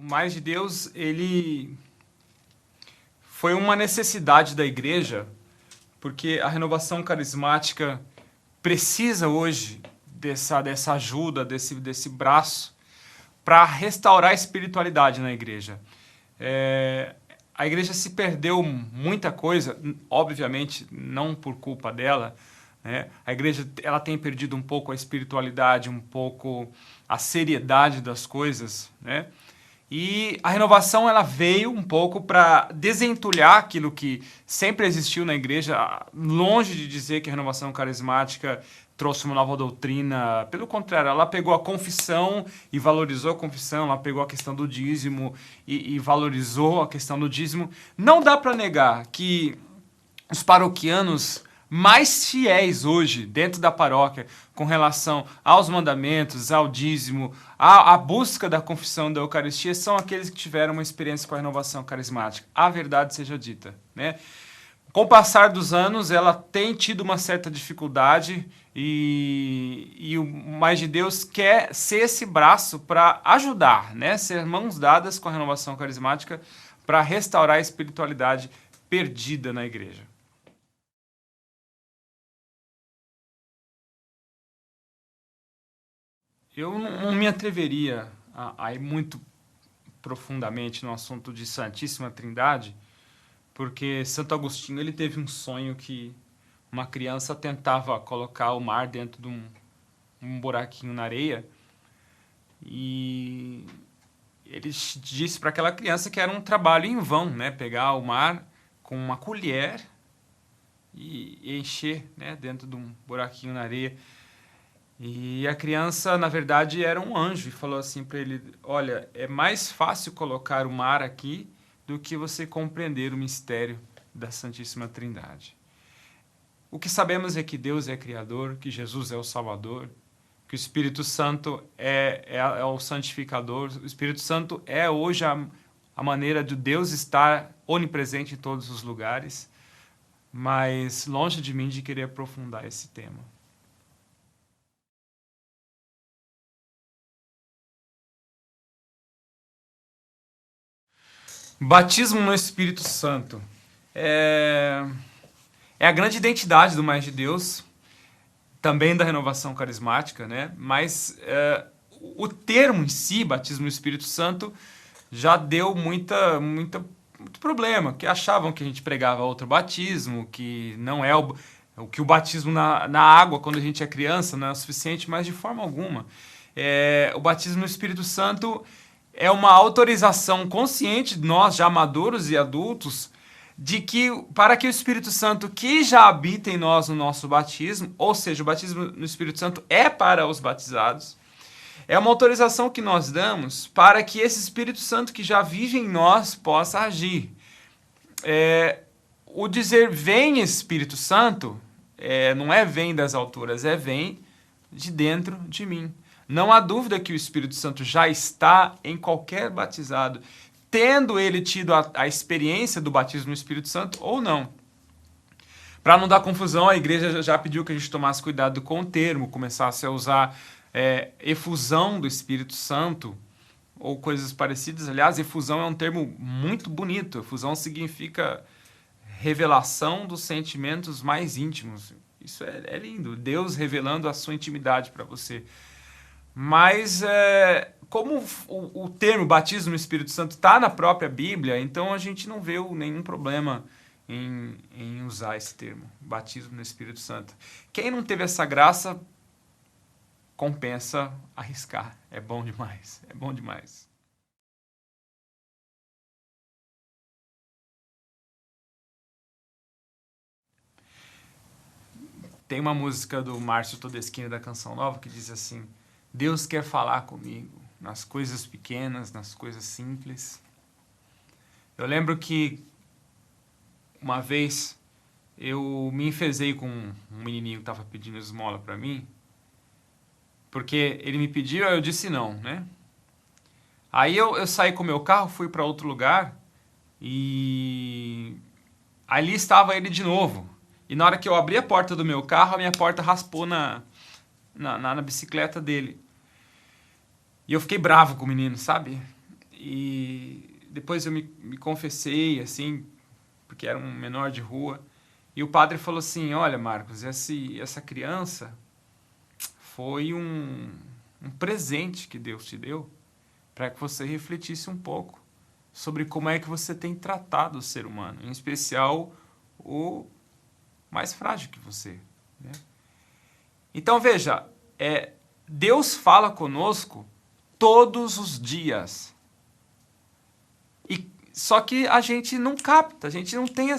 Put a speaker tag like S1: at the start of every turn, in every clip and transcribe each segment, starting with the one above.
S1: Mais de Deus, ele foi uma necessidade da igreja, porque a renovação carismática precisa hoje dessa ajuda, desse braço, para restaurar a espiritualidade na igreja. A igreja se perdeu muita coisa, obviamente não por culpa dela, né? A igreja ela tem perdido um pouco a espiritualidade, um pouco a seriedade das coisas, né? E a renovação ela veio um pouco para desentulhar aquilo que sempre existiu na igreja, longe de dizer que a renovação carismática trouxe uma nova doutrina. Pelo contrário, ela pegou a confissão e valorizou a confissão, ela pegou a questão do dízimo e valorizou a questão do dízimo. Não dá para negar que os paroquianos mais fiéis hoje dentro da paróquia com relação aos mandamentos, ao dízimo, à busca da confissão da Eucaristia são aqueles que tiveram uma experiência com a renovação carismática. A verdade seja dita, né? Com o passar dos anos, ela tem tido uma certa dificuldade e o Mais de Deus quer ser esse braço para ajudar, né? Ser mãos dadas com a renovação carismática para restaurar a espiritualidade perdida na igreja. Eu não me atreveria a ir muito profundamente no assunto de Santíssima Trindade, porque Santo Agostinho ele teve um sonho que uma criança tentava colocar o mar dentro de um buraquinho na areia e ele disse para aquela criança que era um trabalho em vão, né? Pegar o mar com uma colher e encher, né? Dentro de um buraquinho na areia. E a criança, na verdade, era um anjo e falou assim para ele: olha, é mais fácil colocar o mar aqui do que você compreender o mistério da Santíssima Trindade. O que sabemos é que Deus é Criador, que Jesus é o Salvador, que o Espírito Santo é o santificador. O Espírito Santo é hoje a maneira de Deus estar onipresente em todos os lugares, mas longe de mim de querer aprofundar esse tema. Batismo no Espírito Santo é a grande identidade do Mais de Deus, também da renovação carismática, né? Mas o termo em si, batismo no Espírito Santo, já deu muito problema, que achavam que a gente pregava outro batismo, que não é que o batismo na água quando a gente é criança não é o suficiente, mas de forma alguma. O batismo no Espírito Santo é uma autorização consciente de nós, já maduros e adultos, de que para que o Espírito Santo que já habita em nós no nosso batismo, ou seja, o batismo no Espírito Santo é para os batizados, é uma autorização que nós damos para que esse Espírito Santo que já vive em nós possa agir. O dizer vem Espírito Santo não é vem das alturas, é vem de dentro de mim. Não há dúvida que o Espírito Santo já está em qualquer batizado, tendo ele tido a experiência do batismo no Espírito Santo ou não. Para não dar confusão, a igreja já pediu que a gente tomasse cuidado com o termo, começasse a usar efusão do Espírito Santo ou coisas parecidas. Aliás, efusão é um termo muito bonito. Efusão significa revelação dos sentimentos mais íntimos. Isso é lindo, Deus revelando a sua intimidade para você. Mas como o termo batismo no Espírito Santo está na própria Bíblia, então a gente não vê nenhum problema em usar esse termo, batismo no Espírito Santo. Quem não teve essa graça, compensa arriscar. É bom demais, é bom demais. Tem uma música do Márcio Todeschini da Canção Nova que diz assim: Deus quer falar comigo nas coisas pequenas, nas coisas simples. Eu lembro que uma vez eu me enfezei com um menininho que estava pedindo esmola para mim, porque ele me pediu, eu disse não, né? Aí eu saí com o meu carro, fui para outro lugar e ali estava ele de novo. E na hora que eu abri a porta do meu carro, a minha porta raspou na bicicleta dele. E eu fiquei bravo com o menino, sabe? E depois eu me confessei, assim, porque era um menor de rua. E o padre falou assim, olha, Marcos, essa criança foi um presente que Deus te deu para que você refletisse um pouco sobre como é que você tem tratado o ser humano, em especial o mais frágil que você, né? Então veja, Deus fala conosco todos os dias. Só que a gente não capta, a gente não tem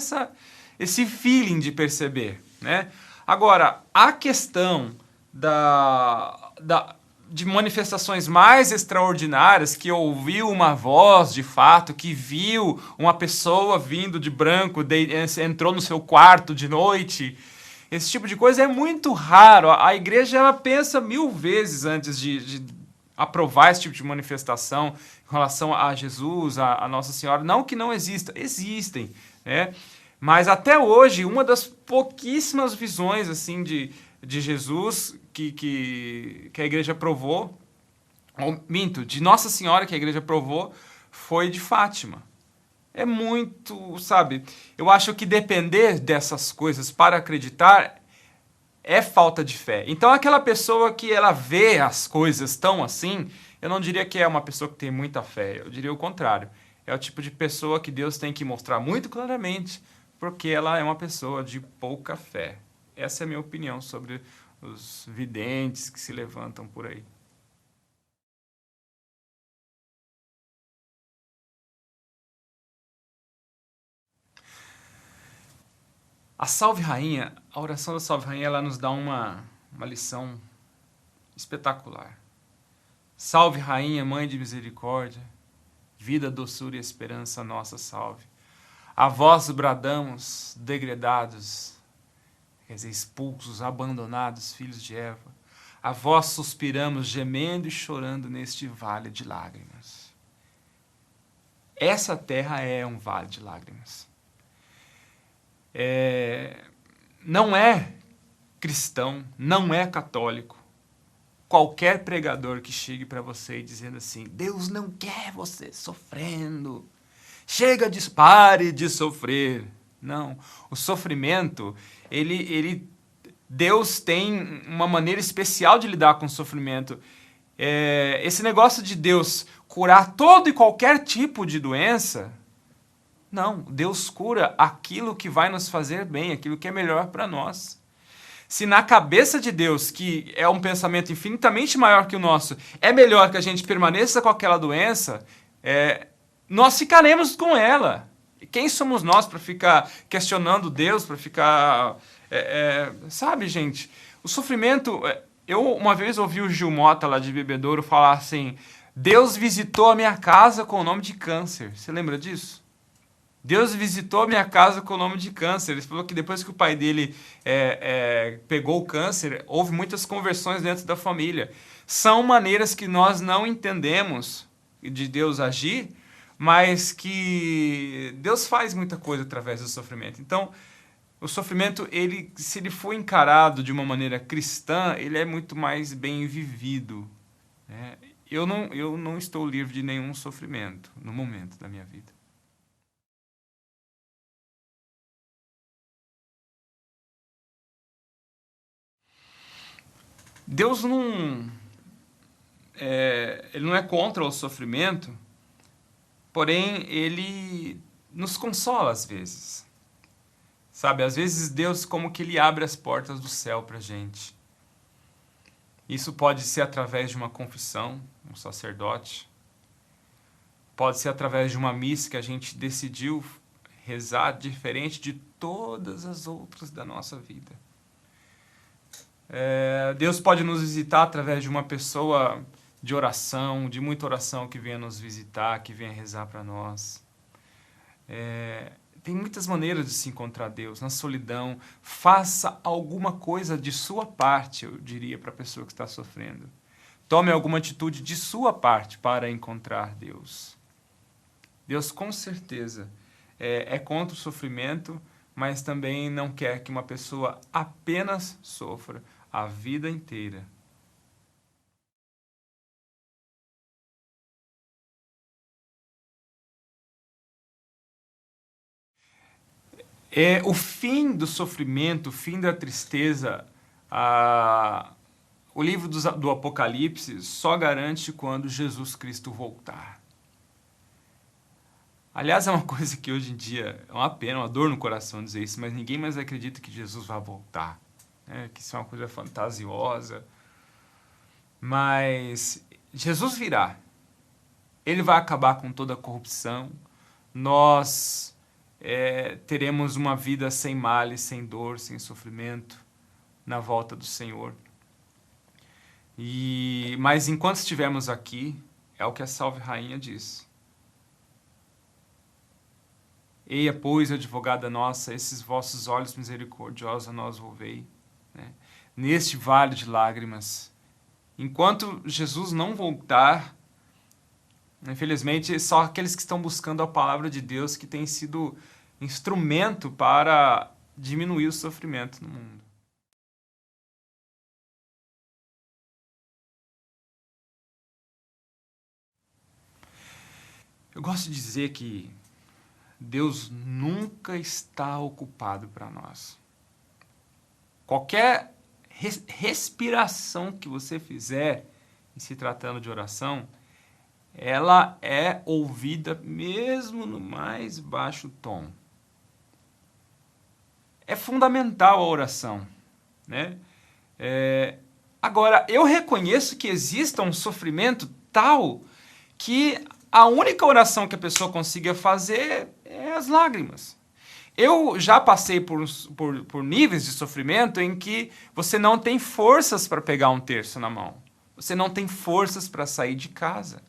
S1: esse feeling de perceber, né? Agora, a questão de manifestações mais extraordinárias, que ouviu uma voz de fato, que viu uma pessoa vindo de branco, entrou no seu quarto de noite, esse tipo de coisa é muito raro. A igreja ela pensa 1000 vezes antes de aprovar esse tipo de manifestação em relação a Jesus, a Nossa Senhora. Não que não exista, existem, né? Mas até hoje, uma das pouquíssimas visões assim de Jesus que a igreja provou, ou minto, de Nossa Senhora que a igreja provou, foi de Fátima. É muito, sabe? Eu acho que depender dessas coisas para acreditar é falta de fé. Então aquela pessoa que ela vê as coisas tão assim, eu não diria que é uma pessoa que tem muita fé, eu diria o contrário. É o tipo de pessoa que Deus tem que mostrar muito claramente, porque ela é uma pessoa de pouca fé. Essa é a minha opinião sobre os videntes que se levantam por aí. A Salve Rainha, a oração da Salve Rainha, ela nos dá uma lição espetacular. Salve Rainha, Mãe de Misericórdia, vida, doçura e esperança, nossa salve. A vós bradamos, degredados, quer dizer, expulsos, abandonados, filhos de Eva. A vós suspiramos, gemendo e chorando neste vale de lágrimas. Essa terra é um vale de lágrimas. Não é cristão, não é católico, qualquer pregador que chegue para você dizendo assim, Deus não quer você sofrendo, pare de sofrer. Não, o sofrimento, Deus tem uma maneira especial de lidar com o sofrimento. Esse negócio de Deus curar todo e qualquer tipo de doença, não, Deus cura aquilo que vai nos fazer bem, aquilo que é melhor para nós. Se na cabeça de Deus, que é um pensamento infinitamente maior que o nosso, é melhor que a gente permaneça com aquela doença, nós ficaremos com ela. E quem somos nós para ficar questionando Deus, para ficar... sabe, gente? O sofrimento... Eu uma vez ouvi o Gil Mota, lá de Bebedouro, falar assim, Deus visitou a minha casa com o nome de câncer. Você lembra disso? Deus visitou a minha casa com o nome de câncer. Ele falou que depois que o pai dele pegou o câncer, houve muitas conversões dentro da família. São maneiras que nós não entendemos de Deus agir, mas que Deus faz muita coisa através do sofrimento. Então, o sofrimento, se ele for encarado de uma maneira cristã, ele é muito mais bem vivido, né? Eu não estou livre de nenhum sofrimento no momento da minha vida. Deus ele não é contra o sofrimento, porém ele nos consola às vezes. Sabe, às vezes Deus como que ele abre as portas do céu pra gente. Isso pode ser através de uma confissão, um sacerdote. Pode ser através de uma missa que a gente decidiu rezar diferente de todas as outras da nossa vida. Deus pode nos visitar através de uma pessoa de oração, de muita oração, que venha nos visitar, que venha rezar para nós. Tem muitas maneiras de se encontrar Deus, na solidão. Faça alguma coisa de sua parte, eu diria para a pessoa que está sofrendo. Tome alguma atitude de sua parte para encontrar Deus. Deus com certeza é contra o sofrimento, mas também não quer que uma pessoa apenas sofra a vida inteira. O fim do sofrimento, o fim da tristeza, o livro do Apocalipse só garante quando Jesus Cristo voltar. Aliás, é uma coisa que hoje em dia é uma pena, uma dor no coração dizer isso, mas ninguém mais acredita que Jesus vai voltar. Que isso é uma coisa fantasiosa. Mas Jesus virá. Ele vai acabar com toda a corrupção. Nós teremos uma vida sem males, sem dor, sem sofrimento na volta do Senhor. Mas enquanto estivermos aqui, é o que a Salve Rainha diz. Eia, pois, advogada nossa, esses vossos olhos misericordiosos a nós volvei, né? Neste vale de lágrimas. Enquanto Jesus não voltar, infelizmente, só aqueles que estão buscando a palavra de Deus que têm sido instrumento para diminuir o sofrimento no mundo. Eu gosto de dizer que Deus nunca está ocupado para nós. Qualquer respiração que você fizer em se tratando de oração, ela é ouvida mesmo no mais baixo tom. É fundamental a oração, né? Agora, eu reconheço que exista um sofrimento tal que a única oração que a pessoa consiga fazer é as lágrimas. Eu já passei por níveis de sofrimento em que você não tem forças para pegar um terço na mão. Você não tem forças para sair de casa.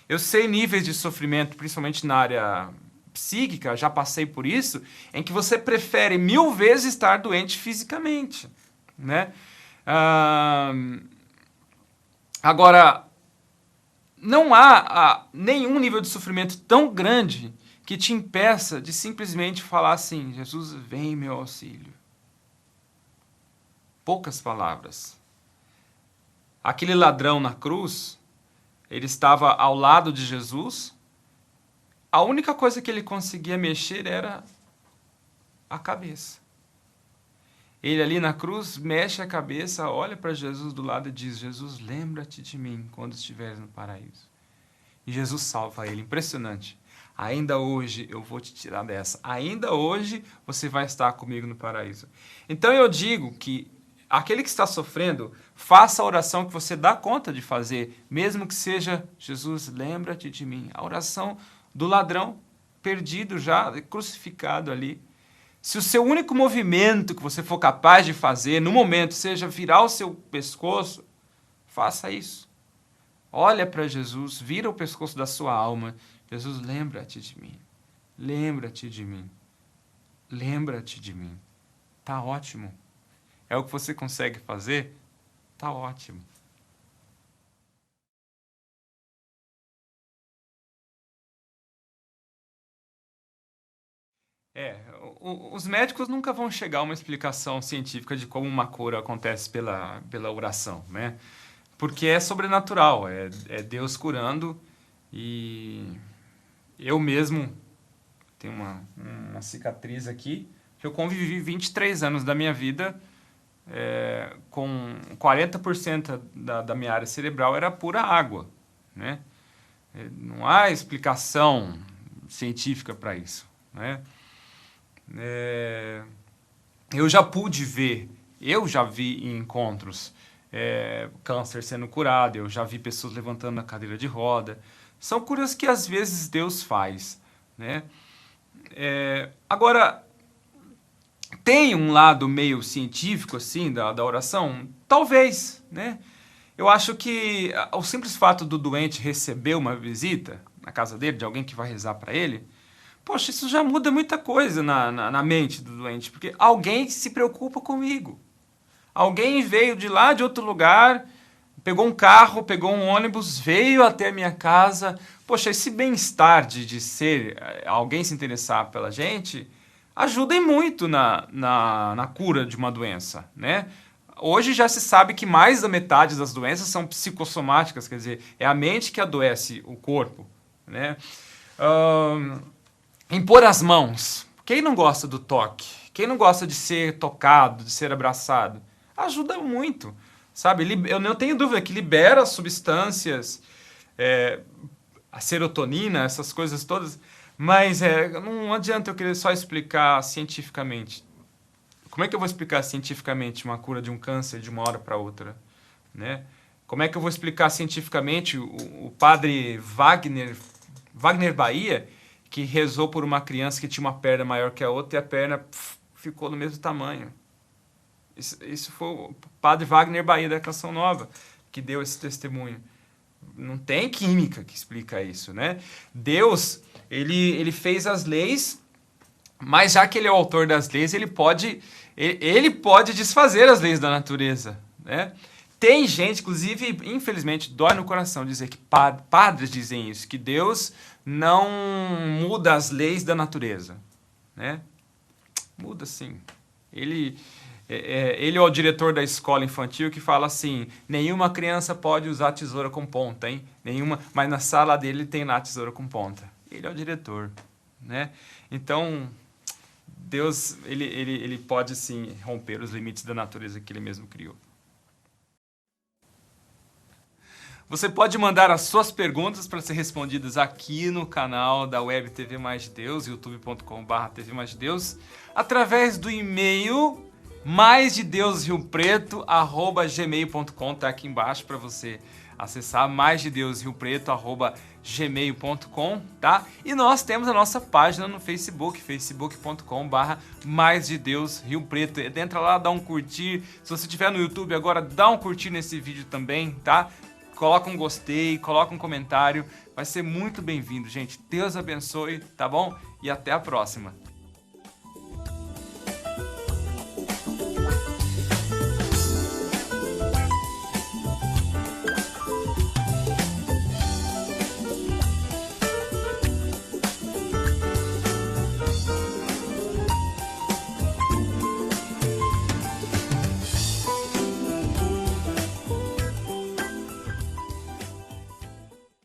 S1: Eu sei níveis de sofrimento, principalmente na área psíquica, já passei por isso, em que você prefere 1000 vezes estar doente fisicamente, né? Agora, não há nenhum nível de sofrimento tão grande que te impeça de simplesmente falar assim: Jesus, vem em meu auxílio. Poucas palavras. Aquele ladrão na cruz, ele estava ao lado de Jesus. A única coisa que ele conseguia mexer era a cabeça. Ele ali na cruz mexe a cabeça, olha para Jesus do lado e diz: Jesus, lembra-te de mim quando estiveres no paraíso. E Jesus salva ele. Impressionante. Ainda hoje eu vou te tirar dessa. Ainda hoje você vai estar comigo no paraíso. Então eu digo que aquele que está sofrendo, faça a oração que você dá conta de fazer, mesmo que seja: Jesus, lembra-te de mim. A oração do ladrão perdido já, crucificado ali. Se o seu único movimento que você for capaz de fazer no momento seja virar o seu pescoço, faça isso. Olha para Jesus, vira o pescoço da sua alma. Jesus, lembra-te de mim. Lembra-te de mim. Lembra-te de mim. Tá ótimo. É o que você consegue fazer? Tá ótimo. Os médicos nunca vão chegar a uma explicação científica de como uma cura acontece pela oração, né? Porque é sobrenatural, é Deus curando. E eu mesmo tenho uma cicatriz aqui, que eu convivi 23 anos da minha vida com 40% da minha área cerebral era pura água, né? Não há explicação científica para isso, né? Eu já pude ver, eu já vi em encontros câncer sendo curado, eu já vi pessoas levantando na cadeira de roda. São curas que às vezes Deus faz, né? Agora, tem um lado meio científico assim da oração? Talvez, né? Eu acho que o simples fato do doente receber uma visita na casa dele, de alguém que vai rezar para ele, poxa, isso já muda muita coisa na mente do doente, porque alguém se preocupa comigo. Alguém veio de lá de outro lugar, pegou um carro, pegou um ônibus, veio até a minha casa. Poxa, esse bem-estar de ser alguém se interessar pela gente ajuda muito na cura de uma doença, né? Hoje já se sabe que mais da metade das doenças são psicossomáticas, quer dizer, é a mente que adoece o corpo, né? Impor as mãos. Quem não gosta do toque? Quem não gosta de ser tocado, de ser abraçado? Ajuda muito, sabe? Eu não tenho dúvida que libera substâncias, a serotonina, essas coisas todas, mas não adianta eu querer só explicar cientificamente. Como é que eu vou explicar cientificamente uma cura de um câncer de uma hora para outra, né? Como é que eu vou explicar cientificamente o padre Wagner Bahia, que rezou por uma criança que tinha uma perna maior que a outra e a perna ficou do mesmo tamanho? Isso foi o padre Wagner Bahia da Canção Nova que deu esse testemunho. Não tem química que explica isso, né? Deus, ele fez as leis, mas já que ele é o autor das leis, ele pode desfazer as leis da natureza, né? Tem gente, inclusive, infelizmente, dói no coração dizer que padres dizem isso, que Deus não muda as leis da natureza, né? Muda sim. Ele é o diretor da escola infantil que fala assim, nenhuma criança pode usar tesoura com ponta, hein? Mas na sala dele tem lá tesoura com ponta. Ele é o diretor, né? Então, Deus, ele pode sim romper os limites da natureza que ele mesmo criou. Você pode mandar as suas perguntas para ser respondidas aqui no canal da Web TV Mais de Deus, youtube.com/TV Mais de Deus, através do e-mail maisdedeusriopreto@gmail.com, tá aqui embaixo para você acessar, maisdedeusriopreto@gmail.com, tá? E nós temos a nossa página no Facebook, facebook.com/maisdedeusriopreto. Entra lá, dá um curtir. Se você estiver no YouTube agora, dá um curtir nesse vídeo também, tá? Coloca um gostei, coloca um comentário, vai ser muito bem-vindo, gente. Deus abençoe, tá bom? E até a próxima.